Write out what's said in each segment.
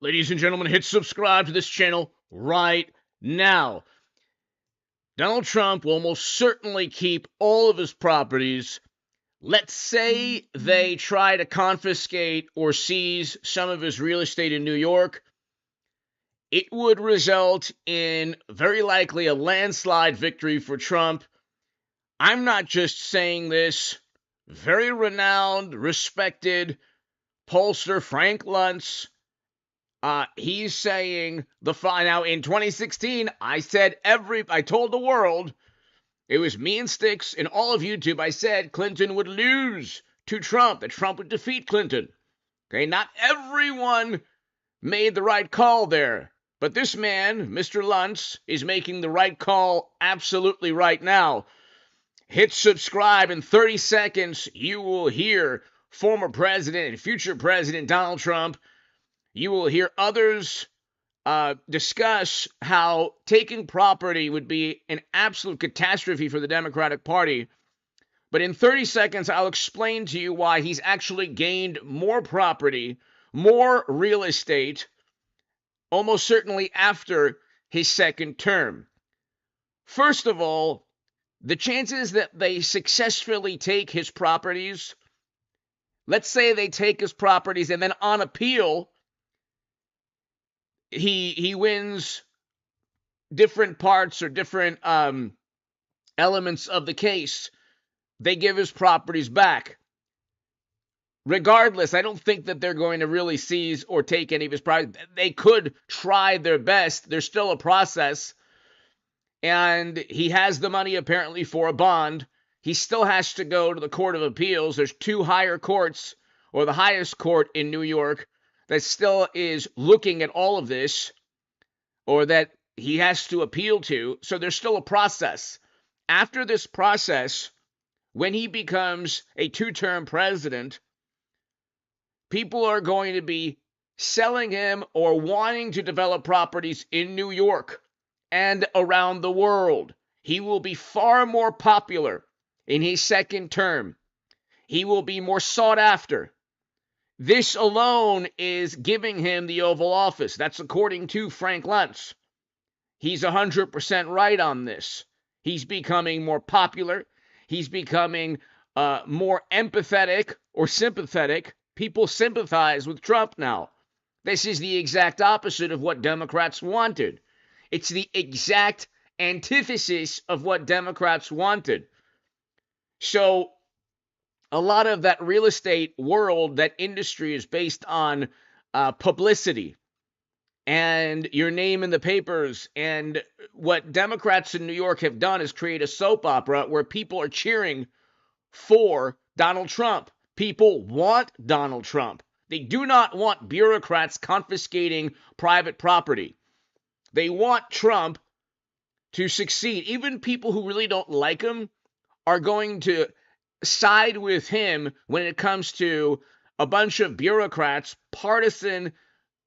Ladies and gentlemen, hit subscribe to this channel right now. Donald Trump will most certainly keep all of his properties. Let's say they try to confiscate or seize some of his real estate in New York. It would result in very likely a landslide victory for Trump. I'm not just saying this. Very renowned, respected pollster Frank Luntz, he's saying now in 2016, I told the world, it was me and Sticks and all of YouTube, I said Clinton would lose to Trump, that Trump would defeat Clinton. Okay, not everyone made the right call there, but this man, Mr. Luntz, is making the right call absolutely right now. Hit subscribe. In 30 seconds, you will hear former president and future president Donald Trump. You will hear others discuss how taking property would be an absolute catastrophe for the Democratic Party. But in 30 seconds, I'll explain to you why he's actually gained more property, more real estate, almost certainly after his second term. First of all, the chances that they successfully take his properties, let's say they take his properties and then on appeal, he wins different parts or different elements of the case. They give his properties back. Regardless, I don't think that they're going to really seize or take any of his properties. They could try their best. There's still a process. And he has the money apparently for a bond. He still has to go to the Court of Appeals. There's two higher courts, or the highest court in New York, that still is looking at all of this, or that he has to appeal to. So there's still a process. After this process, when he becomes a two-term president, people are going to be selling him or wanting to develop properties in New York and around the world. He will be far more popular in his second term. He will be more sought after. This alone is giving him the Oval Office. That's according to Frank Luntz. He's 100% right on this. He's becoming more popular. He's becoming more empathetic or sympathetic. People sympathize with Trump now. This is the exact opposite of what Democrats wanted. It's the exact antithesis of what Democrats wanted. So a lot of that real estate world, that industry, is based on publicity and your name in the papers. And what Democrats in New York have done is create a soap opera where people are cheering for Donald Trump. People want Donald Trump. They do not want bureaucrats confiscating private property. They want Trump to succeed. Even people who really don't like him are going to side with him when it comes to a bunch of bureaucrats, partisan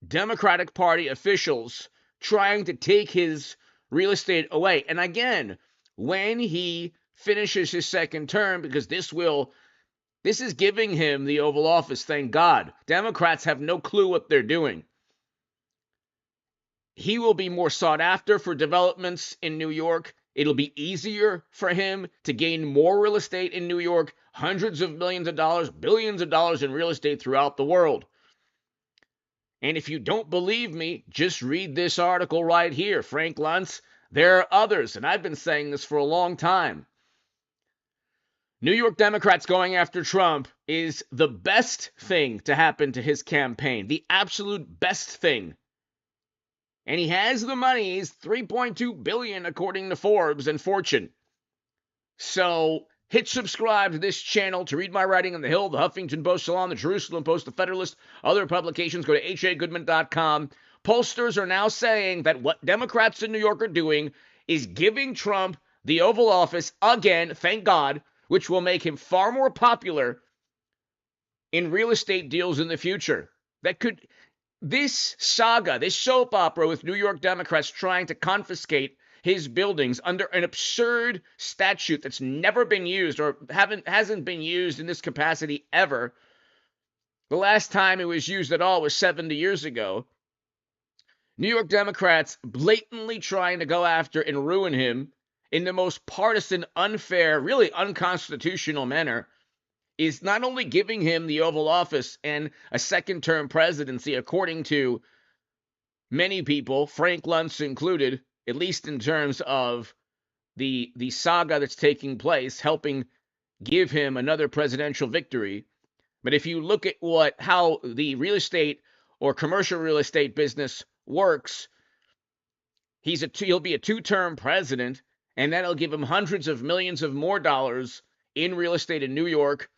Democratic Party officials trying to take his real estate away. And again, when he finishes his second term, because this is giving him the Oval Office, thank God. Democrats have no clue what they're doing. He will be more sought after for developments in New York. It'll be easier for him to gain more real estate in New York, hundreds of millions of dollars, billions of dollars in real estate throughout the world. And if you don't believe me, just read this article right here, Frank Luntz. There are others, and I've been saying this for a long time. New York Democrats going after Trump is the best thing to happen to his campaign, the absolute best thing. And he has the money. He's $3.2 billion according to Forbes and Fortune. So hit subscribe to this channel to read my writing on The Hill, The Huffington Post, Salon, The Jerusalem Post, The Federalist, other publications. Go to hagoodman.com. Pollsters are now saying that what Democrats in New York are doing is giving Trump the Oval Office again, thank God, which will make him far more popular in real estate deals in the future. This saga, this soap opera with New York Democrats trying to confiscate his buildings under an absurd statute that's never been used or hasn't been used in this capacity ever. The last time it was used at all was 70 years ago. New York Democrats blatantly trying to go after and ruin him in the most partisan, unfair, really unconstitutional manner is not only giving him the Oval Office and a second-term presidency, according to many people, Frank Luntz included, at least in terms of the saga that's taking place, helping give him another presidential victory. But if you look at how the real estate or commercial real estate business works, he'll be a two-term president, and that'll give him hundreds of millions of more dollars in real estate in New York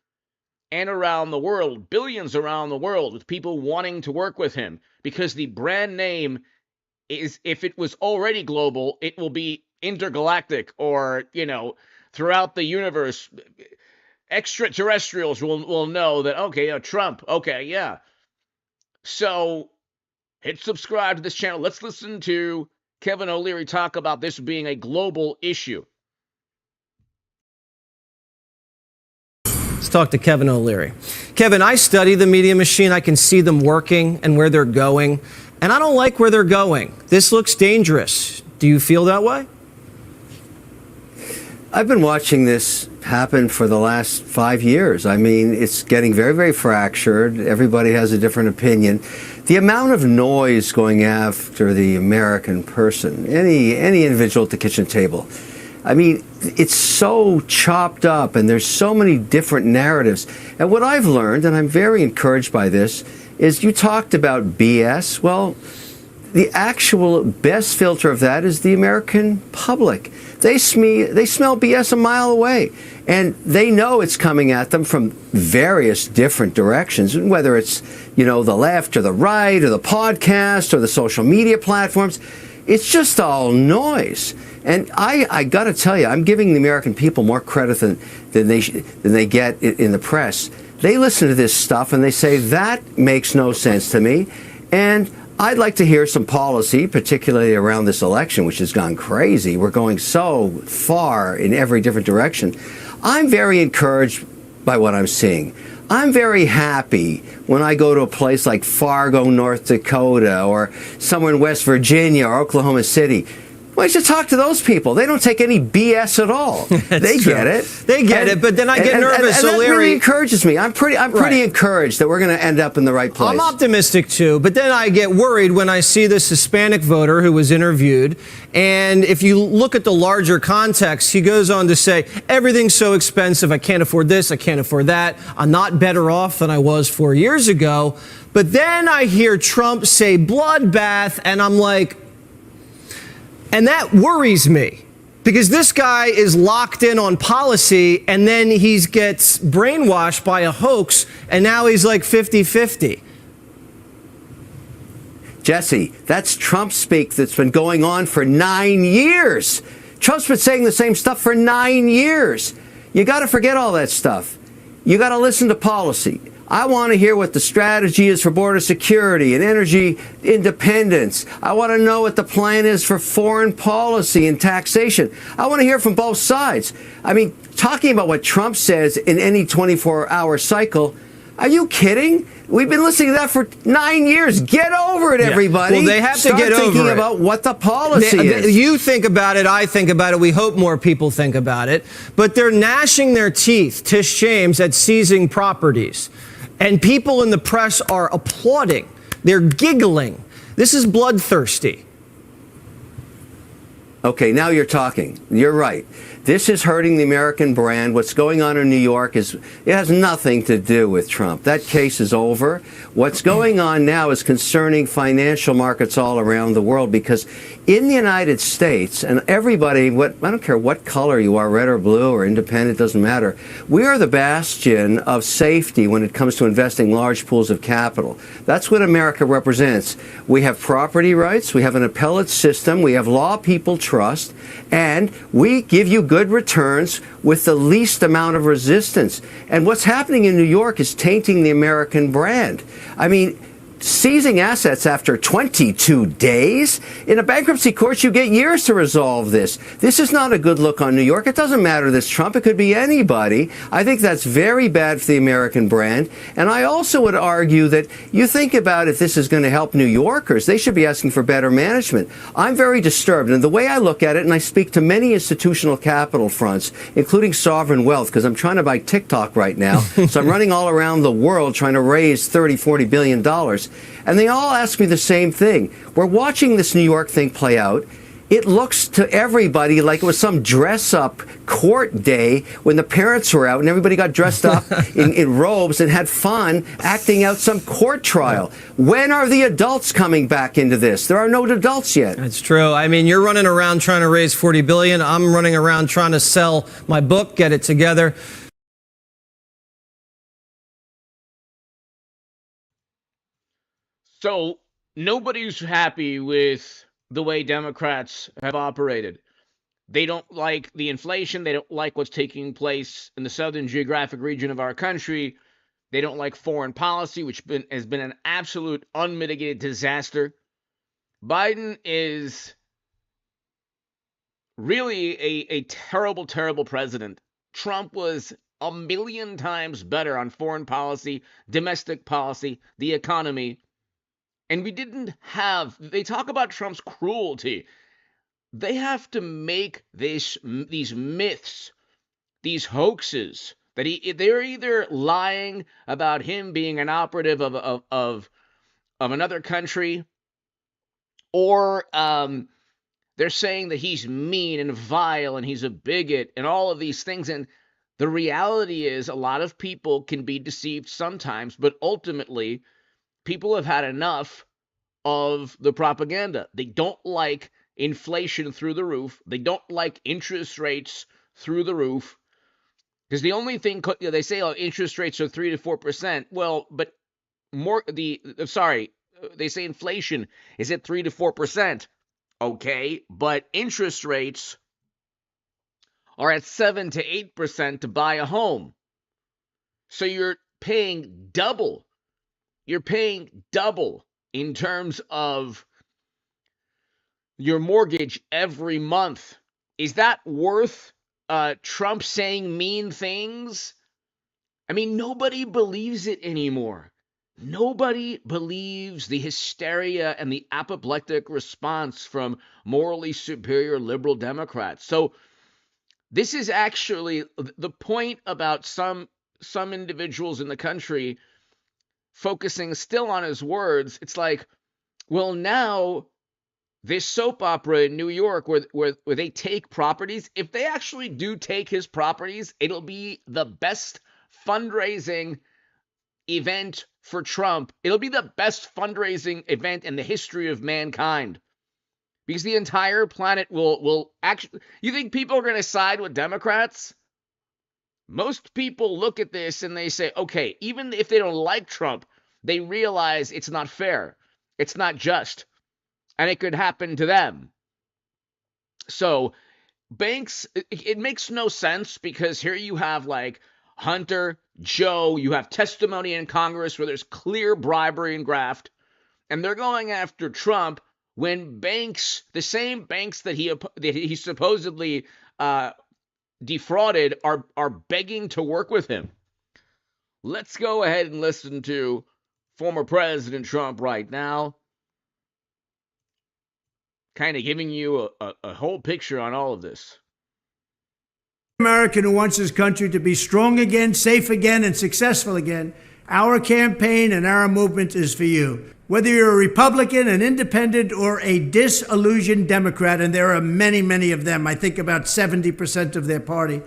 and around the world, billions around the world, with people wanting to work with him, because the brand name is, if it was already global, it will be intergalactic, or, throughout the universe. Extraterrestrials will know that, okay, Trump, okay, yeah. So hit subscribe to this channel. Let's listen to Kevin O'Leary talk about this being a global issue. Let's talk to Kevin O'Leary. Kevin, I study the media machine. I can see them working and where they're going, and I don't like where they're going. This looks dangerous. Do you feel that way? I've been watching this happen for the last 5 years. I mean, it's getting very, very fractured. Everybody has a different opinion. The amount of noise going after the American person, any individual at the kitchen table, I mean, it's so chopped up, and there's so many different narratives. And what I've learned, and I'm very encouraged by this, is you talked about BS. Well, the actual best filter of that is the American public. They smell BS a mile away, and they know it's coming at them from various different directions, whether it's, the left or the right or the podcast or the social media platforms. It's just all noise. And I got to tell you, I'm giving the American people more credit than they get in the press. They listen to this stuff and they say, that makes no sense to me. And I'd like to hear some policy, particularly around this election, which has gone crazy. We're going so far in every different direction. I'm very encouraged by what I'm seeing. I'm very happy when I go to a place like Fargo, North Dakota, or somewhere in West Virginia or Oklahoma City. Why don't you talk to those people? They don't take any BS at all. They get it. They get it, but then I get nervous. And that O'Leary, really encourages me. I'm pretty encouraged that we're going to end up in the right place. I'm optimistic too, but then I get worried when I see this Hispanic voter who was interviewed, and if you look at the larger context, he goes on to say, everything's so expensive, I can't afford this, I can't afford that, I'm not better off than I was 4 years ago. But then I hear Trump say bloodbath, and I'm like, and that worries me, because this guy is locked in on policy, and then he gets brainwashed by a hoax, and now he's like 50-50. Jesse, that's Trump speak that's been going on for 9 years. Trump's been saying the same stuff for 9 years. You got to forget all that stuff. You got to listen to policy. I want to hear what the strategy is for border security and energy independence. I want to know what the plan is for foreign policy and taxation. I want to hear from both sides. I mean, talking about what Trump says in any 24-hour cycle, are you kidding? We've been listening to that for 9 years. Get over it, everybody. Well, they have to get over it. Start thinking about what the policy is. You think about it, I think about it, we hope more people think about it. But they're gnashing their teeth, Tish James, at seizing properties. And people in the press are applauding. They're giggling. This is bloodthirsty. Okay, now you're talking. You're right. This is hurting the American brand. What's going on in New York it has nothing to do with Trump. That case is over. What's going on now is concerning financial markets all around the world, because in the United States, and everybody, I don't care what color you are, red or blue or independent, doesn't matter. We are the bastion of safety when it comes to investing large pools of capital. That's what America represents. We have property rights. We have an appellate system. We have law people trust. And we give you good returns with the least amount of resistance. And what's happening in New York is tainting the American brand. I mean, seizing assets after 22 days. In a bankruptcy court, you get years to resolve this. This is not a good look on New York. It doesn't matter this Trump. It could be anybody. I think that's very bad for the American brand. And I also would argue that you think about if this is going to help New Yorkers, they should be asking for better management. I'm very disturbed. And the way I look at it, and I speak to many institutional capital fronts, including sovereign wealth, because I'm trying to buy TikTok right now. So I'm running all around the world trying to raise $30-40 billion. And they all ask me the same thing. We're watching this New York thing play out. It looks to everybody like it was some dress-up court day when the parents were out and everybody got dressed up in robes and had fun acting out some court trial. When are the adults coming back into this? There are no adults yet. That's true. I mean, you're running around trying to raise $40 billion. I'm running around trying to sell my book, get it together. So nobody's happy with the way Democrats have operated. They don't like the inflation. They don't like what's taking place in the southern geographic region of our country. They don't like foreign policy, which has been an absolute unmitigated disaster. Biden is really a terrible, terrible president. Trump was a million times better on foreign policy, domestic policy, the economy. And we didn't have, they talk about Trump's cruelty. They have to make these myths, these hoaxes, that they're either lying about him being an operative of another country, or they're saying that he's mean and vile and he's a bigot and all of these things. And the reality is a lot of people can be deceived sometimes, but ultimately people have had enough of the propaganda. They don't like inflation through the roof. They don't like interest rates through the roof. Because the only thing, they say, oh, interest rates are 3 to 4%. Well, but they say inflation is at 3 to 4%. Okay, but interest rates are at 7 to 8% to buy a home. So you're paying double. You're paying double in terms of your mortgage every month. Is that worth Trump saying mean things? I mean, nobody believes it anymore. Nobody believes the hysteria and the apoplectic response from morally superior liberal Democrats. So this is actually the point about some individuals in the country focusing still on his words. It's like, well, now this soap opera in New York where they take properties, if they actually do take his properties, it'll be the best fundraising event for Trump. It'll be the best fundraising event in the history of mankind. Because the entire planet will actually... You think people are going to side with Democrats? Most people look at this and they say, okay, even if they don't like Trump, they realize it's not fair. It's not just. And it could happen to them. So banks, it makes no sense, because here you have like Hunter, Joe, you have testimony in Congress where there's clear bribery and graft, and they're going after Trump when banks, the same banks that he supposedly defrauded, are begging to work with him. Let's go ahead and listen to former President Trump right now, kind of giving you a whole picture on all of this. American who wants his country to be strong again, safe again, and successful again, our campaign and our movement is for you. Whether you're a Republican, an independent, or a disillusioned Democrat, and there are many, many of them, I think about 70% of their party,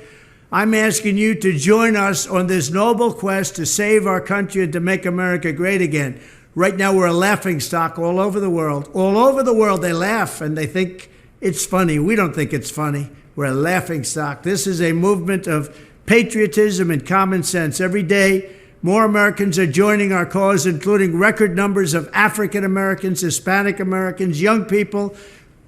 I'm asking you to join us on this noble quest to save our country and to make America great again. Right now, we're a laughingstock all over the world. All over the world, they laugh and they think it's funny. We don't think it's funny. We're a laughingstock. This is a movement of patriotism and common sense. Every day, more Americans are joining our cause, including record numbers of African Americans, Hispanic Americans, young people,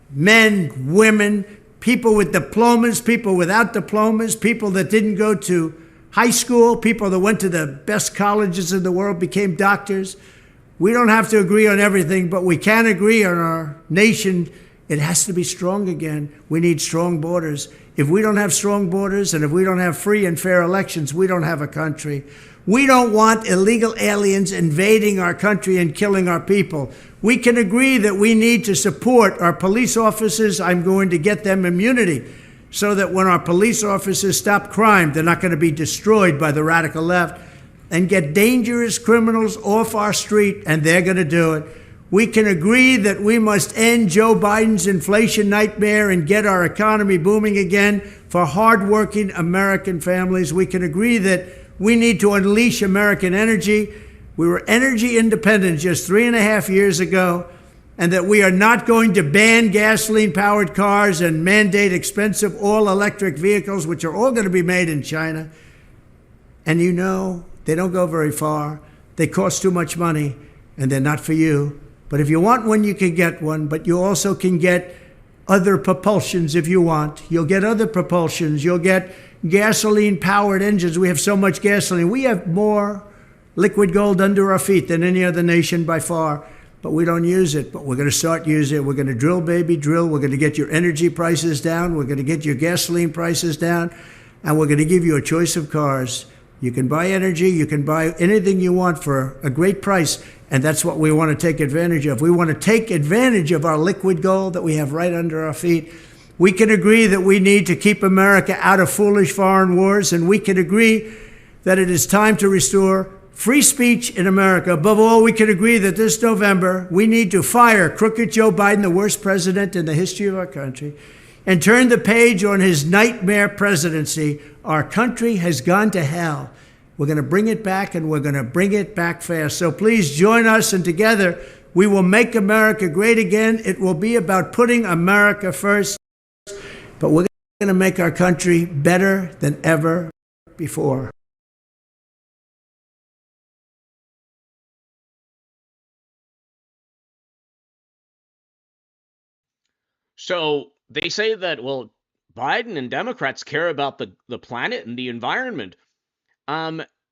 men, women, people with diplomas, people without diplomas, people that didn't go to high school, people that went to the best colleges in the world, became doctors. We don't have to agree on everything, but we can agree on our nation. It has to be strong again. We need strong borders. If we don't have strong borders and if we don't have free and fair elections, we don't have a country. We don't want illegal aliens invading our country and killing our people. We can agree that we need to support our police officers. I'm going to get them immunity so that when our police officers stop crime, they're not going to be destroyed by the radical left, and get dangerous criminals off our street, and they're going to do it. We can agree that we must end Joe Biden's inflation nightmare and get our economy booming again for hardworking American families. We can agree that we need to unleash American energy. We were energy independent just 3.5 years ago, and that we are not going to ban gasoline-powered cars and mandate expensive all-electric vehicles, which are all going to be made in China. And you know, they don't go very far. They cost too much money, and they're not for you. But if you want one, you can get one, but you also can get other propulsions if you want. You'll get other propulsions. You'll get gasoline-powered engines. We have so much gasoline. We have more liquid gold under our feet than any other nation by far, but we don't use it. But we're going to start using it. We're going to drill, baby, drill. We're going to get your energy prices down. We're going to get your gasoline prices down, and we're going to give you a choice of cars. You can buy energy. You can buy anything you want for a great price, and that's what we want to take advantage of. We want to take advantage of our liquid gold that we have right under our feet. We can agree that we need to keep America out of foolish foreign wars, and we can agree that it is time to restore free speech in America. Above all, we can agree that this November, we need to fire crooked Joe Biden, the worst president in the history of our country, and turn the page on his nightmare presidency. Our country has gone to hell. We're going to bring it back, and we're going to bring it back fast. So please join us, and together we will make America great again. It will be about putting America first, but we're going to make our country better than ever before. So they say that, well, Biden and Democrats care about the planet and the environment.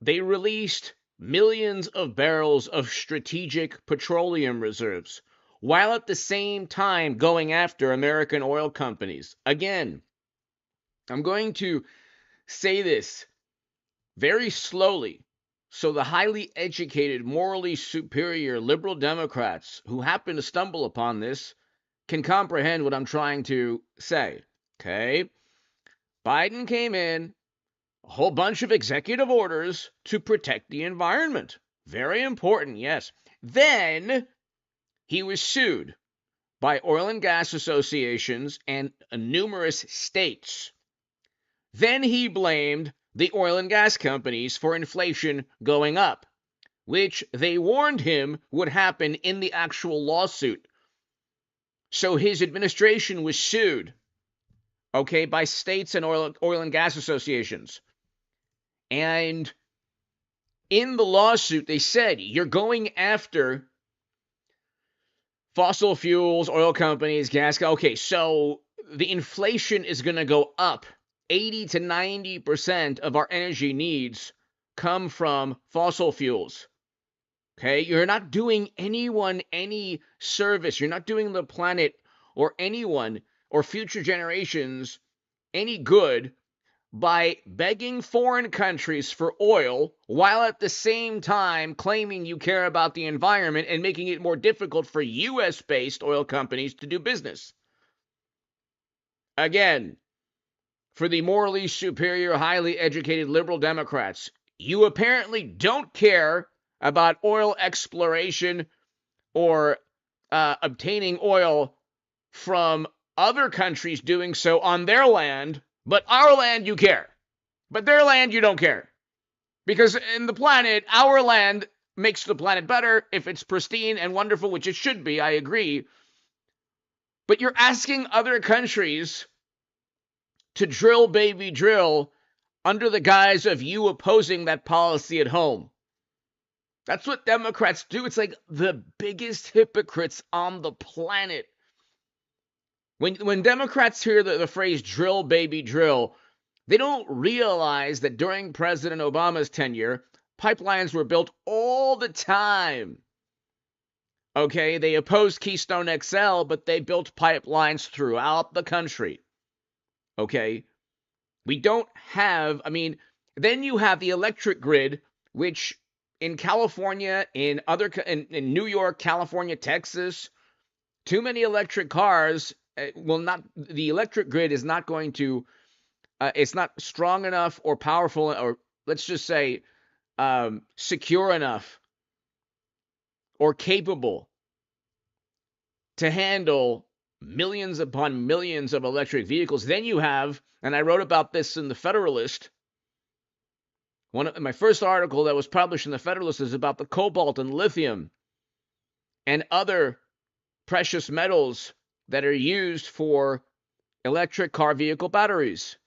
They released millions of barrels of strategic petroleum reserves, while at the same time going after American oil companies. Again, I'm going to say this very slowly so the highly educated, morally superior liberal Democrats who happen to stumble upon this can comprehend what I'm trying to say. Okay? Biden came in, a whole bunch of executive orders to protect the environment. Very important, yes. Then he was sued by oil and gas associations and numerous states. Then he blamed the oil and gas companies for inflation going up, which they warned him would happen in the actual lawsuit. So his administration was sued, okay, by states and oil and gas associations. And in the lawsuit, they said, you're going after fossil fuels, oil companies, gas. Okay, so the inflation is going to go up. 80 to 90% of our energy needs come from fossil fuels. Okay, you're not doing anyone any service. You're not doing the planet or anyone or future generations any good by begging foreign countries for oil while at the same time claiming you care about the environment and making it more difficult for U.S.-based oil companies to do business. Again, for the morally superior, highly educated liberal Democrats, you apparently don't care about oil exploration or obtaining oil from other countries doing so on their land, but our land you care. But their land you don't care. Because in the planet, our land makes the planet better if it's pristine and wonderful, which it should be, I agree. But you're asking other countries to drill, baby, drill under the guise of you opposing that policy at home. That's what Democrats do. It's like the biggest hypocrites on the planet. When Democrats hear the phrase drill, baby, drill, they don't realize that during President Obama's tenure, pipelines were built all the time. Okay, they opposed Keystone XL, but they built pipelines throughout the country. Okay, we don't have, then you have the electric grid, which in California, in New York, California, Texas, too many electric cars the electric grid is not going to, it's not strong enough or powerful, or let's just say secure enough or capable to handle millions upon millions of electric vehicles. Then you have, and I wrote about this in the Federalist, my first article that was published in the Federalist is about the cobalt and lithium and other precious metals that are used for electric car vehicle batteries.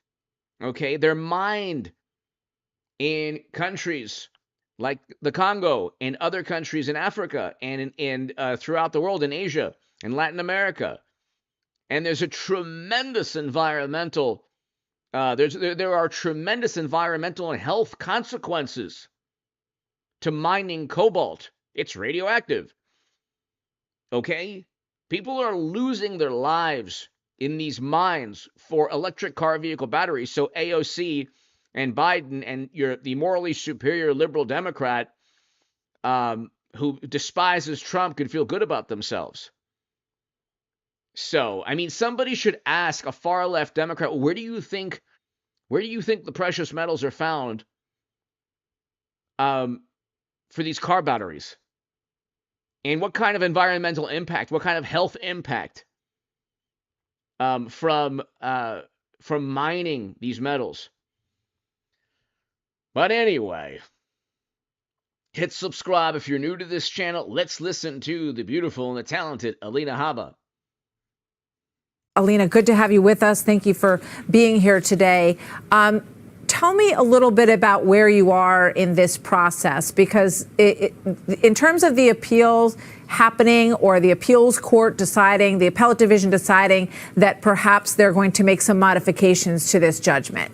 Okay, they're mined in countries like the Congo and other countries in Africa and throughout the world, in Asia and Latin America. And there's a tremendous environmental, there are tremendous environmental and health consequences to mining cobalt. It's radioactive. Okay? People are losing their lives in these mines for electric car vehicle batteries. So AOC and Biden and the morally superior liberal Democrat who despises Trump could feel good about themselves. So, somebody should ask a far left Democrat, where do you think the precious metals are found for these car batteries? And what kind of environmental impact, what kind of health impact from mining these metals? But anyway, hit subscribe if you're new to this channel. Let's listen to the beautiful and the talented Alina Habba. Alina, good to have you with us. Thank you for being here today. Tell me a little bit about where you are in this process, because in terms of the appeals happening or the appeals court deciding, the appellate division deciding that perhaps they're going to make some modifications to this judgment.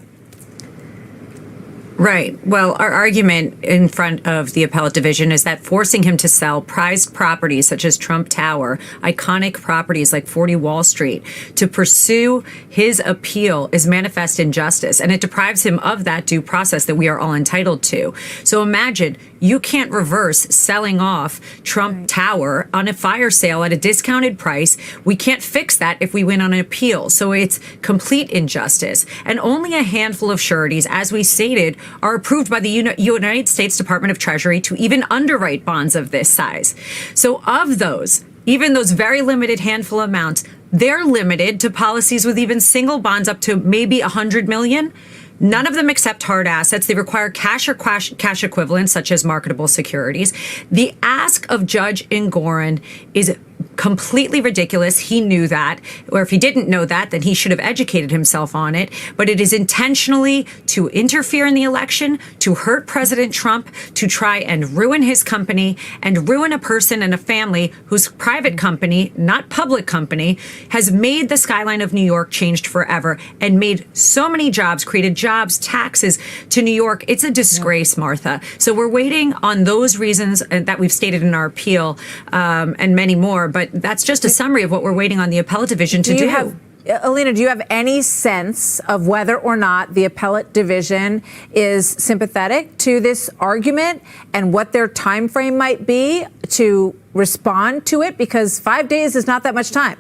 Right. Well, our argument in front of the appellate division is that forcing him to sell prized properties such as Trump Tower, iconic properties like 40 Wall Street, to pursue his appeal is manifest injustice, and it deprives him of that due process that we are all entitled to. So imagine you can't reverse selling off Trump Tower on a fire sale at a discounted price. We can't fix that if we win on an appeal. So it's complete injustice. And only a handful of sureties, as we stated, are approved by the United States Department of Treasury to even underwrite bonds of this size. So of those, even those very limited handful amounts, they're limited to policies with even single bonds up to maybe 100 million. None of them accept hard assets. They require cash or cash equivalents, such as marketable securities. The ask of Judge Engoron is completely ridiculous. He knew that, or if he didn't know that, then he should have educated himself on it. But it is intentionally to interfere in the election, to hurt President Trump, to try and ruin his company and ruin a person and a family whose private company, not public company, has made the skyline of New York changed forever and made so many jobs, created jobs, taxes to New York. It's a disgrace, Martha. So we're waiting on those reasons that we've stated in our appeal and many more. But that's just a summary of what we're waiting on the appellate division to do. Alina, do you have any sense of whether or not the appellate division is sympathetic to this argument and what their time frame might be to respond to it? Because 5 days is not that much time.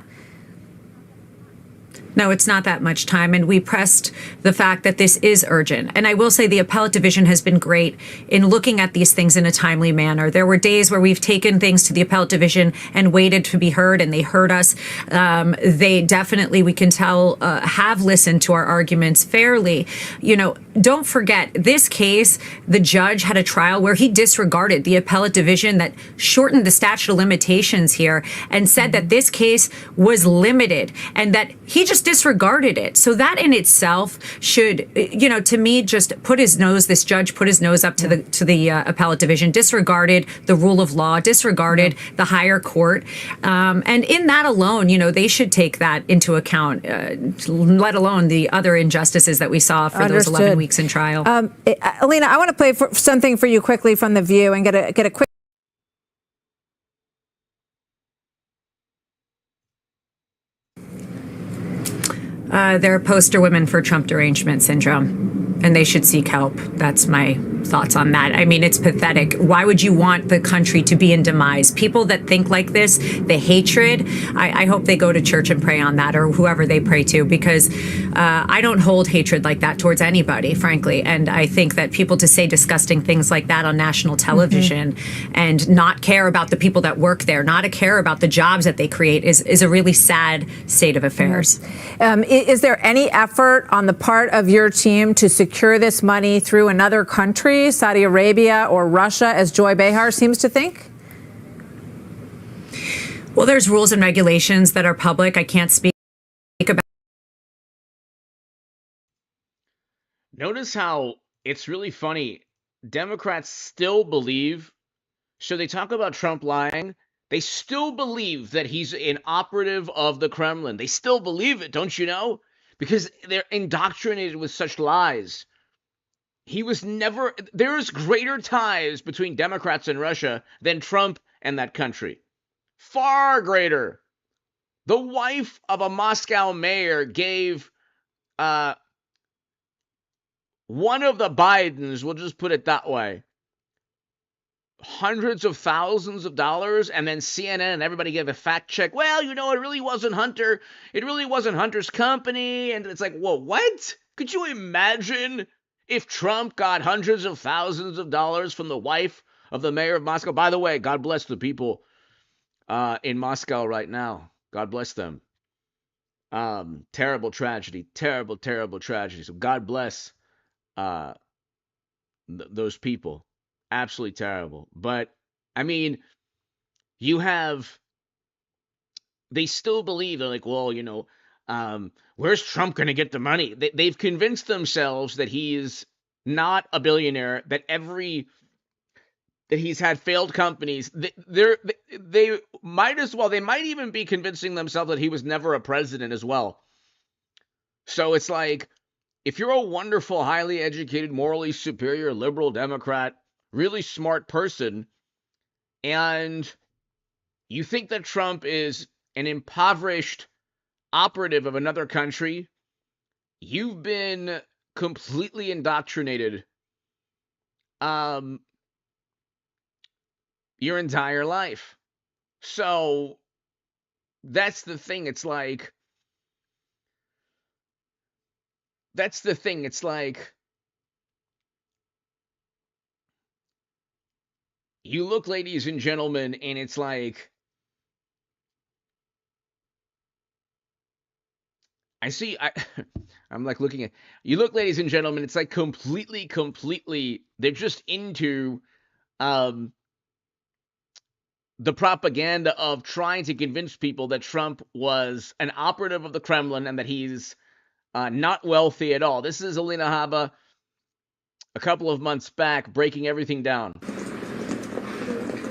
No, it's not that much time. And we pressed the fact that this is urgent. And I will say the appellate division has been great in looking at these things in a timely manner. There were days where we've taken things to the appellate division and waited to be heard, and they heard us. They definitely, we can tell, have listened to our arguments fairly. You know, don't forget, this case, the judge had a trial where he disregarded the appellate division that shortened the statute of limitations here and said that this case was limited and that he just disregarded it. So that in itself should, you know, to me, just put his nose, this judge put his nose up to the appellate division, disregarded the rule of law, disregarded the higher court. And in that alone, you know, they should take that into account, let alone the other injustices that we saw for those 11 weeks in trial. Alina, I want to play something for you quickly from The View and get a quick They're poster women for Trump derangement syndrome, and they should seek help. That's my thoughts on that. I mean, it's pathetic. Why would you want the country to be in demise? People that think like this, the hatred, I hope they go to church and pray on that, or whoever they pray to, because I don't hold hatred like that towards anybody, frankly. And I think that people to say disgusting things like that on national television and not care about the people that work there, not to care about the jobs that they create is a really sad state of affairs. Is there any effort on the part of your team to secure this money through another country, Saudi Arabia or Russia, as Joy Behar seems to think? Well, there's rules and regulations that are public. I can't speak about. Notice how it's really funny. Democrats still believe, so they talk about Trump lying. They still believe that he's an operative of the Kremlin. They still believe it, don't you know? Because they're indoctrinated with such lies. He was never, there's greater ties between Democrats and Russia than Trump and that country. Far greater. The wife of a Moscow mayor gave one of the Bidens, we'll just put it that way, hundreds of thousands of dollars, and then CNN and everybody gave a fact check. Well, you know, it really wasn't Hunter. It really wasn't Hunter's company. And it's like, whoa, what? Could you imagine if Trump got hundreds of thousands of dollars from the wife of the mayor of Moscow? By the way, God bless the people in Moscow right now. God bless them. Terrible tragedy. Terrible, terrible tragedy. So God bless those people. Absolutely terrible. But, I mean, they still believe, they're like, well, you know, where's Trump going to get the money? They've convinced themselves that he is not a billionaire, that he's had failed companies. They might as well, they might even be convincing themselves that he was never a president as well. So it's like, if you're a wonderful, highly educated, morally superior, liberal Democrat, really smart person, and you think that Trump is an impoverished operative of another country, you've been completely indoctrinated your entire life. So that's the thing. It's like, you look, ladies and gentlemen, and it's like, I'm like looking at, you look, ladies and gentlemen, it's like completely, they're just into the propaganda of trying to convince people that Trump was an operative of the Kremlin and that he's not wealthy at all. This is Alina Haba a couple of months back breaking everything down.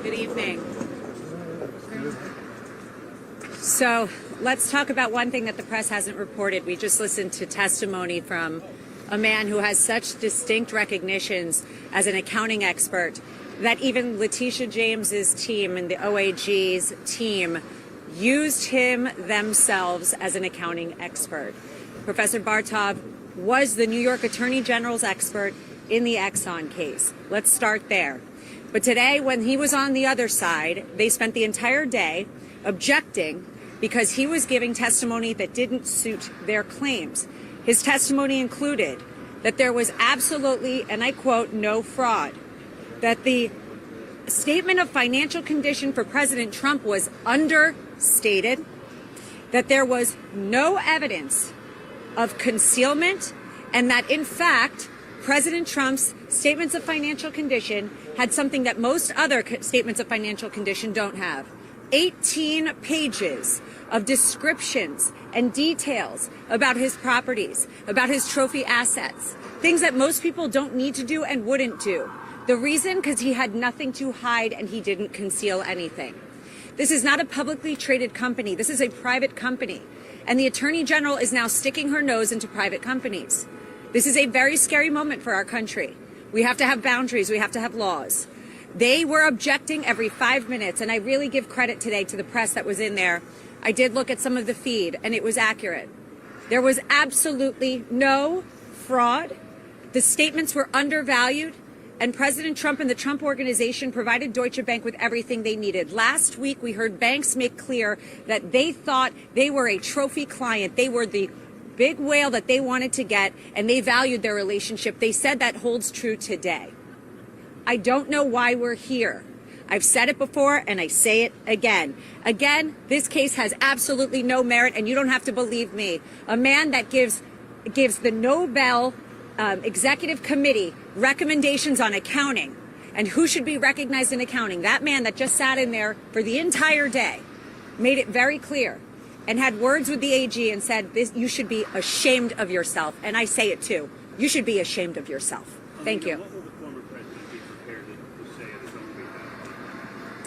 Good evening. So let's talk about one thing that the press hasn't reported. We just listened to testimony from a man who has such distinct recognitions as an accounting expert that even Letitia James's team and the OAG's team used him themselves as an accounting expert. Professor Bartov was the New York Attorney General's expert in the Exxon case. Let's start there. But today, when he was on the other side, they spent the entire day objecting because he was giving testimony that didn't suit their claims. His testimony included that there was absolutely, and I quote, no fraud, that the statement of financial condition for President Trump was understated, that there was no evidence of concealment, and that, in fact, President Trump's statements of financial condition had something that most other statements of financial condition don't have. 18 pages of descriptions and details about his properties, about his trophy assets, things that most people don't need to do and wouldn't do. The reason, because he had nothing to hide and he didn't conceal anything. This is not a publicly traded company. This is a private company. And the Attorney General is now sticking her nose into private companies. This is a very scary moment for our country. We have to have boundaries. We have to have laws. They were objecting every 5 minutes, and I really give credit today to the press that was in there. I did look at some of the feed, and it was accurate. There was absolutely no fraud. The statements were undervalued, and President Trump and the Trump Organization provided Deutsche Bank with everything they needed. Last week, we heard banks make clear that they thought they were a trophy client. They were the big whale that they wanted to get, and they valued their relationship. They said that holds true today. I don't know why we're here. I've said it before, and I say it again. Again, this case has absolutely no merit, and you don't have to believe me. A man that gives the Nobel Executive Committee recommendations on accounting and who should be recognized in accounting, that man that just sat in there for the entire day, made it very clear and had words with the AG and said, you should be ashamed of yourself. And I say it too. You should be ashamed of yourself. Thank you.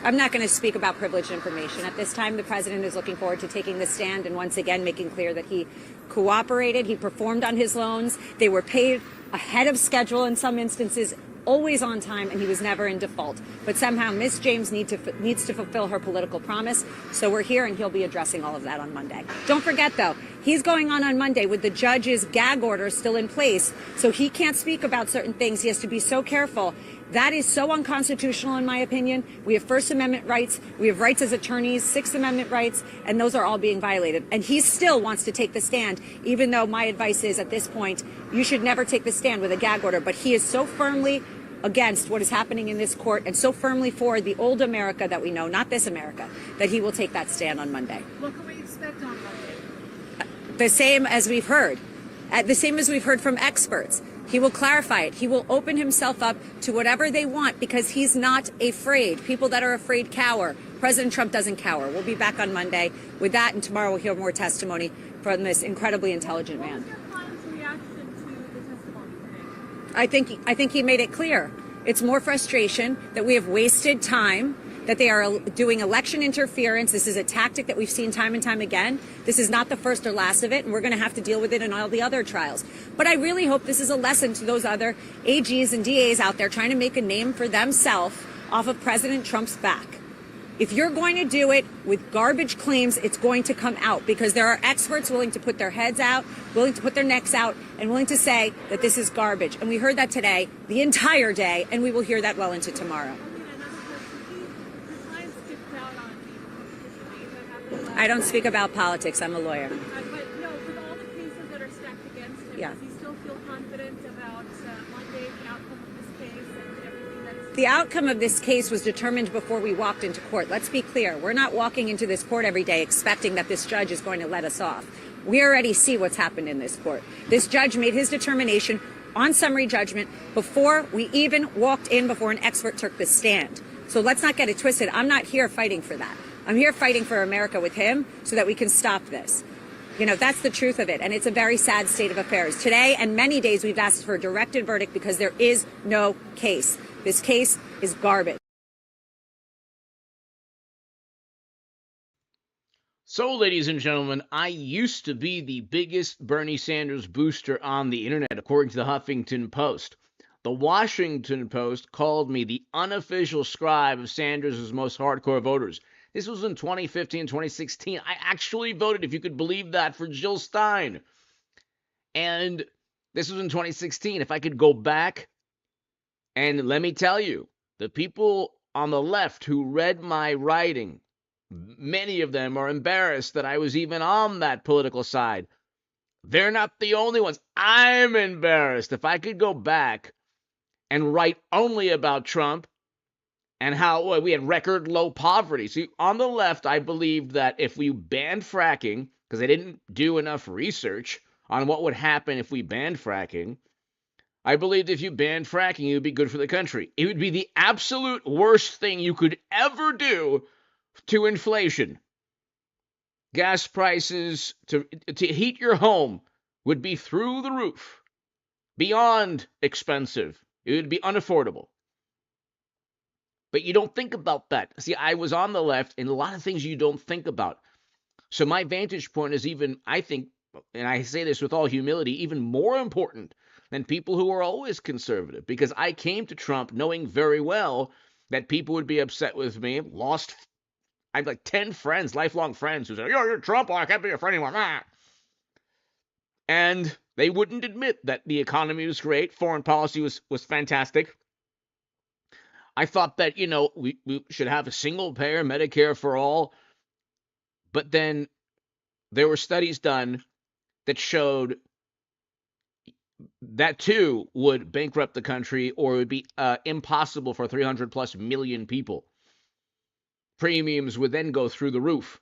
I'm not going to speak about privileged information. At this time, the president is looking forward to taking the stand and once again making clear that he cooperated, he performed on his loans, they were paid ahead of schedule in some instances, always on time, and he was never in default. But somehow Ms. James needs to fulfill her political promise, so we're here and he'll be addressing all of that on Monday. Don't forget, though, he's going on Monday with the judge's gag order still in place, so he can't speak about certain things. He has to be so careful. That is so unconstitutional, in my opinion. We have First Amendment rights. We have rights as attorneys, Sixth Amendment rights, and those are all being violated. And he still wants to take the stand, even though my advice is at this point, you should never take the stand with a gag order. But he is so firmly against what is happening in this court and so firmly for the old America that we know, not this America, that he will take that stand on Monday. What can we expect on Monday? The same as we've heard. The same as we've heard from experts. He will clarify it. He will open himself up to whatever they want because he's not afraid. People that are afraid cower. President Trump doesn't cower. We'll be back on Monday with that, and tomorrow we'll hear more testimony from this incredibly intelligent man. What was your client's reaction to the testimony today? I think he made it clear. It's more frustration that we have wasted time, that they are doing election interference. This is a tactic that we've seen time and time again. This is not the first or last of it, and we're going to have to deal with it in all the other trials. But I really hope this is a lesson to those other AGs and DAs out there trying to make a name for themselves off of President Trump's back. If you're going to do it with garbage claims, it's going to come out because there are experts willing to put their heads out, willing to put their necks out, and willing to say that this is garbage. And we heard that today, the entire day, and we will hear that well into tomorrow. I don't speak about politics. I'm a lawyer. But no, with all the cases that are stacked against him, Yeah. does he still feel confident about Monday, the outcome of this case and everything that is? The outcome of this case was determined before we walked into court. Let's be clear. We're not walking into this court every day expecting that this judge is going to let us off. We already see what's happened in this court. This judge made his determination on summary judgment before we even walked in, before an expert took the stand. So let's not get it twisted. I'm not here fighting for that. I'm here fighting for America with him so that we can stop this. You know, that's the truth of it. And it's a very sad state of affairs. Today and many days we've asked for a directed verdict because there is no case. This case is garbage. So, ladies and gentlemen, I used to be the biggest Bernie Sanders booster on the internet, according to the Huffington Post. The Washington Post called me the unofficial scribe of Sanders' most hardcore voters. This was in 2015, 2016. I actually voted, if you could believe that, for Jill Stein. And this was in 2016. If I could go back, and let me tell you, the people on the left who read my writing, many of them are embarrassed that I was even on that political side. They're not the only ones. I'm embarrassed. If I could go back and write only about Trump, and how we had record low poverty. See, on the left, I believed that if we banned fracking, because they didn't do enough research on what would happen if we banned fracking, I believed if you banned fracking, it would be good for the country. It would be the absolute worst thing you could ever do to inflation. Gas prices to heat your home would be through the roof, beyond expensive. It would be unaffordable. But you don't think about that. See, I was on the left, and a lot of things you don't think about. So my vantage point is even, I think, and I say this with all humility, even more important than people who are always conservative. Because I came to Trump knowing very well that people would be upset with me. I have like 10 friends, lifelong friends, who say, you're Trump, I can't be your friend anymore. And they wouldn't admit that the economy was great, foreign policy was fantastic. I thought that, we should have a single payer Medicare for all. But then there were studies done that showed that too would bankrupt the country, or it would be impossible for 300 plus million people. Premiums would then go through the roof.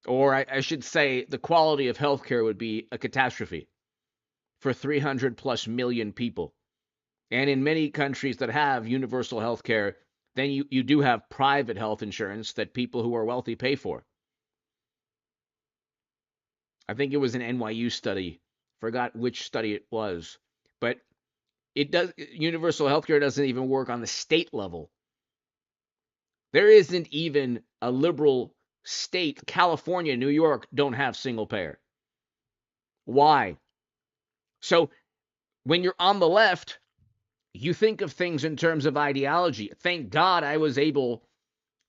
Or I should say the quality of healthcare would be a catastrophe for 300 plus million people. And in many countries that have universal health care, then you do have private health insurance that people who are wealthy pay for. I think it was an NYU study. Forgot which study it was. But universal health care doesn't even work on the state level. There isn't even a liberal state. California, New York don't have single payer. Why? So when you're on the left, you think of things in terms of ideology. Thank God I was able,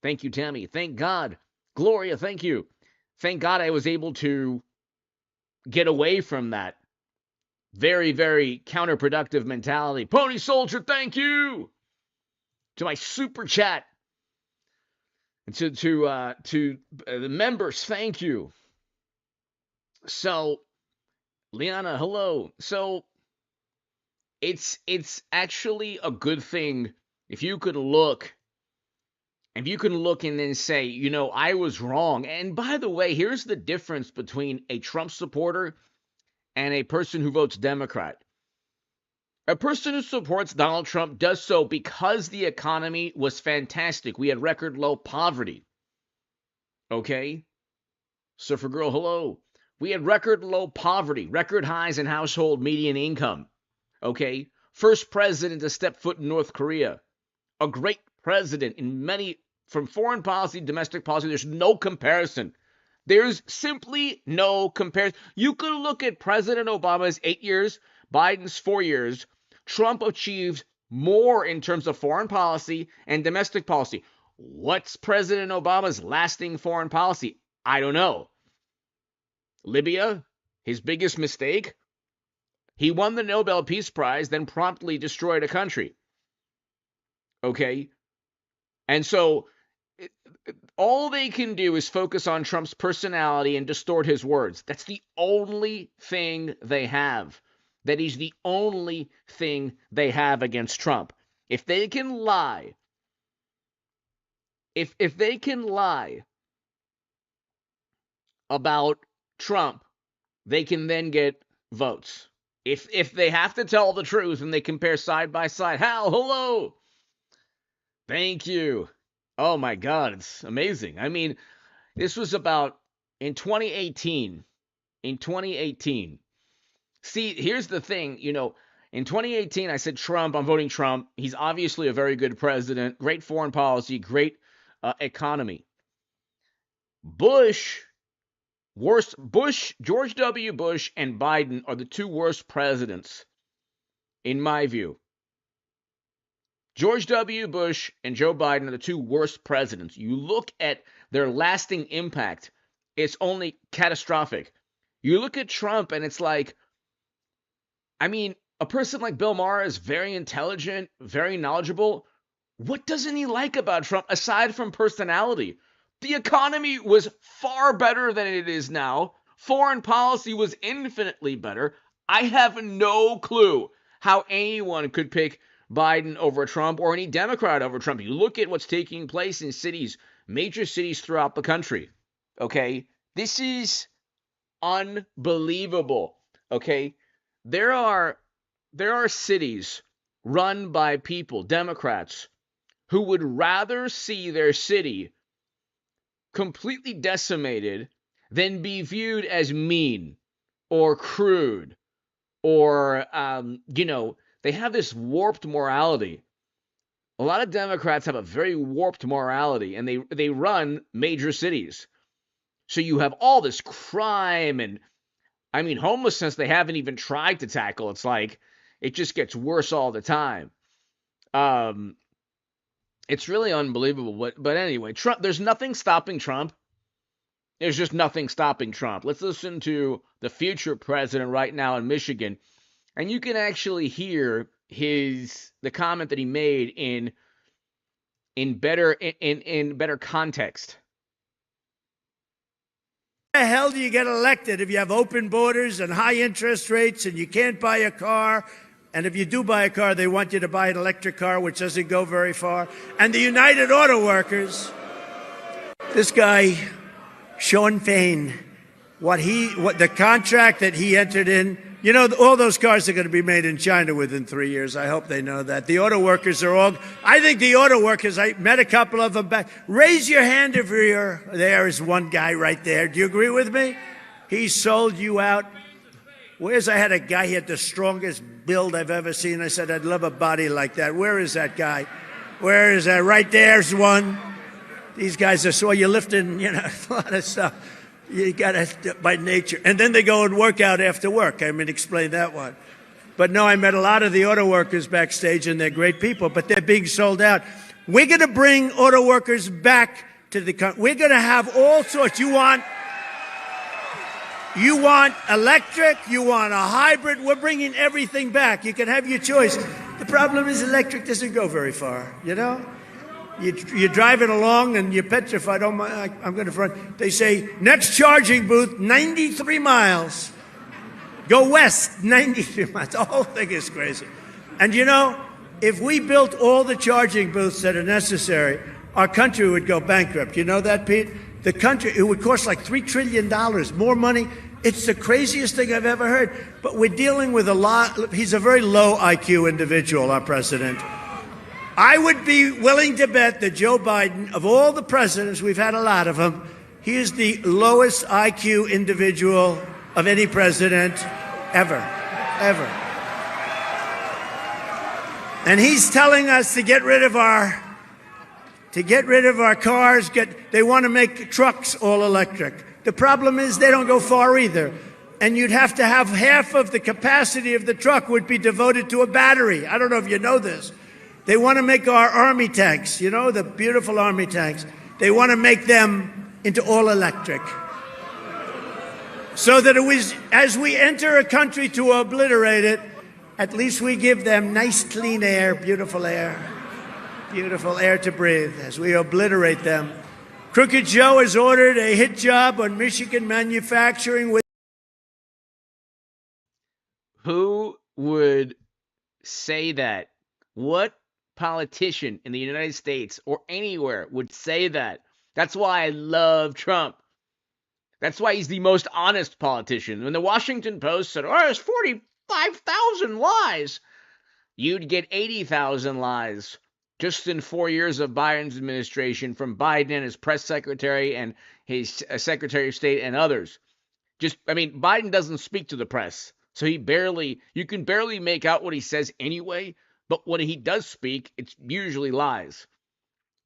thank you, Tammy. Thank God. Gloria, thank you. Thank God I was able to get away from that very, very counterproductive mentality. Pony Soldier, thank you. To my super chat. And to the members, thank you. So, Liana, hello. So, it's actually a good thing if you can look and then say, I was wrong. And by the way, here's the difference between a Trump supporter and a person who votes Democrat. A person who supports Donald Trump does so because the economy was fantastic. We had record low poverty. Okay? Surfer Girl, hello. We had record low poverty, record highs in household median income. Okay? First president to step foot in North Korea. A great president in many, from foreign policy, domestic policy, there's no comparison. There's simply no comparison. You could look at President Obama's 8 years, Biden's 4 years. Trump achieved more in terms of foreign policy and domestic policy. What's President Obama's lasting foreign policy? I don't know. Libya, his biggest mistake. He won the Nobel Peace Prize, then promptly destroyed a country. Okay? And so all they can do is focus on Trump's personality and distort his words. That's the only thing they have. That is the only thing they have against Trump. If they can lie, if they can lie about Trump, they can then get votes. If they have to tell the truth and they compare side by side, Hal, hello. Thank you. Oh my God, it's amazing. I mean, this was about in 2018. In 2018. See, here's the thing, in 2018, I said Trump, I'm voting Trump. He's obviously a very good president, great foreign policy, great economy. George W. Bush and Biden are the two worst presidents, in my view. George W. Bush and Joe Biden are the two worst presidents. You look at their lasting impact, it's only catastrophic. You look at Trump and it's like, I mean, a person like Bill Maher is very intelligent, very knowledgeable. What doesn't he like about Trump aside from personality? The economy was far better than it is now. Foreign policy was infinitely better. I have no clue how anyone could pick Biden over Trump or any Democrat over Trump. You look at what's taking place in cities, major cities throughout the country. Okay? This is unbelievable. Okay? There are cities run by people, Democrats, who would rather see their city completely decimated than be viewed as mean or crude or, they have this warped morality. A lot of Democrats have a very warped morality, and they run major cities. So you have all this crime and, homelessness they haven't even tried to tackle. It's like it just gets worse all the time. It's really unbelievable. But anyway, Trump. There's nothing stopping Trump There's just nothing stopping Trump. Let's listen to the future president right now in Michigan, and you can actually hear the comment that he made in better context. How the hell do you get elected if you have open borders and high interest rates and you can't buy a car? And if you do buy a car, they want you to buy an electric car, which doesn't go very far. And the United Auto Workers, this guy, Sean Fain, what the contract that he entered in, you know, all those cars are going to be made in China within 3 years. I hope they know that. The auto workers are all, I think the auto workers, I met a couple of them back. Raise your hand if you're, there is one guy right there. Do you agree with me? He sold you out. I had a guy, he had the strongest build I've ever seen. I said, I'd love a body like that. Where is that guy? Where is that? Right there's one. These guys are so, you're lifting, you know, a lot of stuff. You got to, by nature. And then they go and work out after work. I mean, explain that one. But no, I met a lot of the auto workers backstage, and they're great people, but they're being sold out. We're going to bring auto workers back to the country. We're going to have all sorts. You want electric, you want a hybrid. We're bringing everything back. You can have your choice. The problem is electric doesn't go very far, you know? You're driving along and you're petrified. Oh my, I'm going to front. They say, next charging booth, 93 miles. Go west, 93 miles. The whole thing is crazy. And you know, if we built all the charging booths that are necessary, our country would go bankrupt. You know that, Pete? The country, it would cost like $3 trillion, more money. It's the craziest thing I've ever heard. But we're dealing with a lot. He's a very low IQ individual, our president. I would be willing to bet that Joe Biden, of all the presidents, we've had a lot of them, he is the lowest IQ individual of any president ever. And he's telling us to get rid of our cars. They want to make trucks all electric. The problem is they don't go far either. And you'd have to have half of the capacity of the truck would be devoted to a battery. I don't know if you know this. They want to make our army tanks, you know, the beautiful army tanks. They want to make them into all electric. So that as we enter a country to obliterate it, at least we give them nice, clean air beautiful air to breathe as we obliterate them. Crooked Joe has ordered a hit job on Michigan manufacturing with. Who would say that? What politician in the United States or anywhere would say that? That's why I love Trump. That's why he's the most honest politician. When the Washington Post said, oh, there's 45,000 lies, you'd get 80,000 lies just in 4 years of Biden's administration from Biden and his press secretary and his secretary of state and others. Biden doesn't speak to the press, so you can barely make out what he says anyway. But when he does speak, it's usually lies.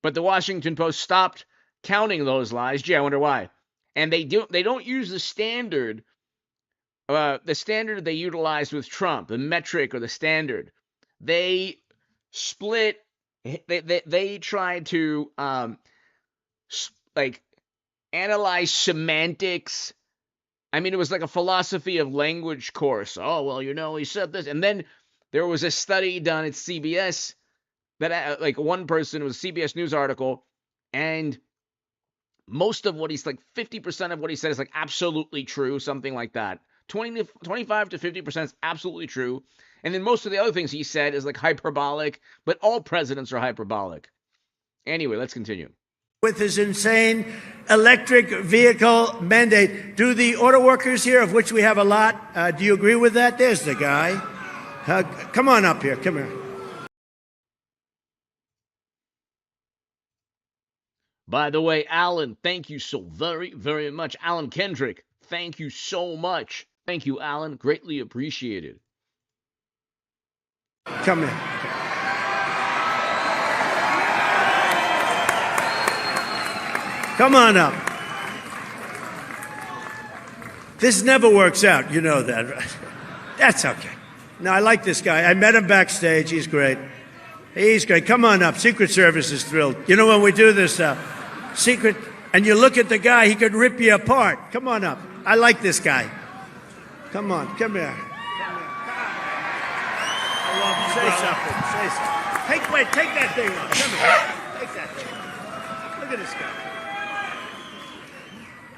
But the Washington Post stopped counting those lies. Gee, I wonder why. And they don't use the standard they utilized with Trump, the metric or the standard. They split. They try to analyze semantics. I mean, it was like a philosophy of language course. Oh, well, you know, he said this, and then there was a study done at CBS that, one person, it was a CBS News article, and most of what 50% of what he said is absolutely true, something like that. 25 to 50% is absolutely true. And then most of the other things he said is hyperbolic, but all presidents are hyperbolic. Anyway, let's continue. With his insane electric vehicle mandate. Do the auto workers here, of which we have a lot, do you agree with that? There's the guy. Come on up here. Come here. By the way, Alan, thank you so very, very much. Alan Kendrick, thank you so much. Thank you, Alan. Greatly appreciated. Come here. Come on up. This never works out. You know that, right? That's okay. No, I like this guy. I met him backstage. He's great. He's great. Come on up. Secret Service is thrilled. You know when we do this, Secret and you look at the guy, he could rip you apart. Come on up. I like this guy. Come on, come here. I love you, say something. Say something. Take that thing off. Come here. Take that thing. Look at this guy.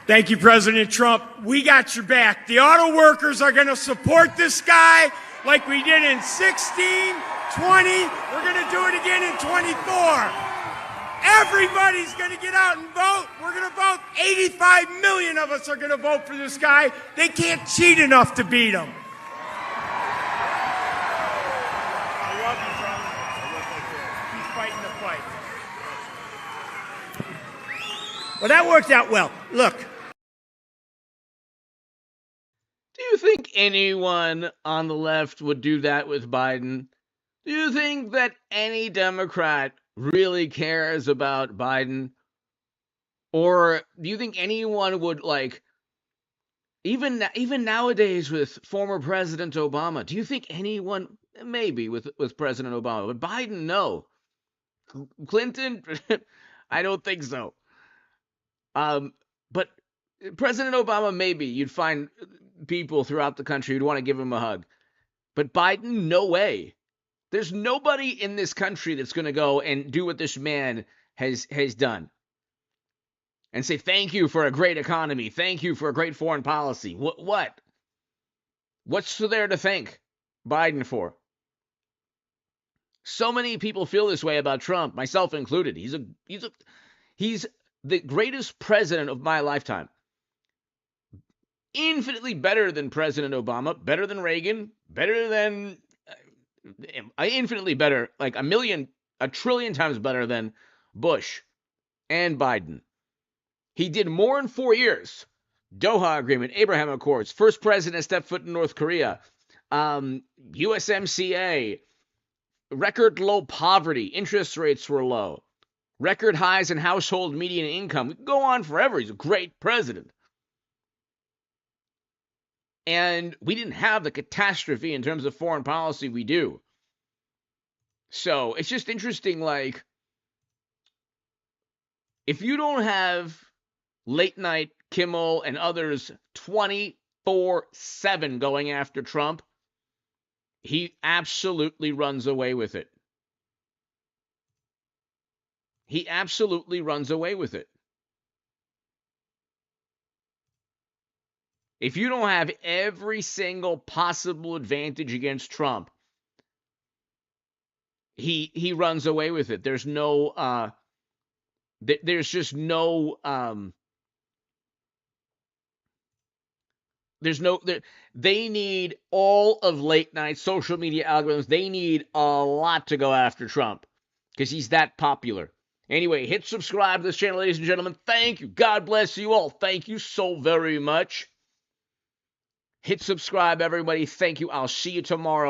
Thank you, President Trump. We got your back. The auto workers are going to support this guy like we did in 16, 20. We're going to do it again in 24. Everybody's going to get out and vote. We're going to vote. 85 million of us are going to vote for this guy. They can't cheat enough to beat him. I love you, brother. He's fighting the fight. Well, that worked out well. Look. Do you think anyone on the left would do that with Biden? Do you think that any Democrat really cares about Biden? Or do you think anyone would, like, even nowadays with former President Obama, do you think anyone, maybe with President Obama, but Biden, no. Clinton, I don't think so. But President Obama, maybe you'd find people throughout the country who'd want to give him a hug. But Biden, no way. There's nobody in this country that's going to go and do what this man has done and say, thank you for a great economy. Thank you for a great foreign policy. What? What's there to thank Biden for? So many people feel this way about Trump, myself included. He's the greatest president of my lifetime. Infinitely better than President Obama, better than Reagan, better than infinitely better, like a trillion times better than Bush and Biden. He did more in 4 years. Doha Agreement, Abraham Accords, first president to step foot in North Korea, USMCA, record low poverty, interest rates were low, record highs in household median income. We can go on forever. He's a great president. And we didn't have the catastrophe in terms of foreign policy we do. So it's just interesting, like, if you don't have late night Kimmel and others 24/7 going after Trump, he absolutely runs away with it. He absolutely runs away with it. If you don't have every single possible advantage against Trump, he runs away with it. There's no there's just no they need all of late night social media algorithms. They need a lot to go after Trump because he's that popular. Anyway, hit subscribe to this channel, ladies and gentlemen. Thank you. God bless you all. Thank you so very much. Hit subscribe, everybody. Thank you. I'll see you tomorrow.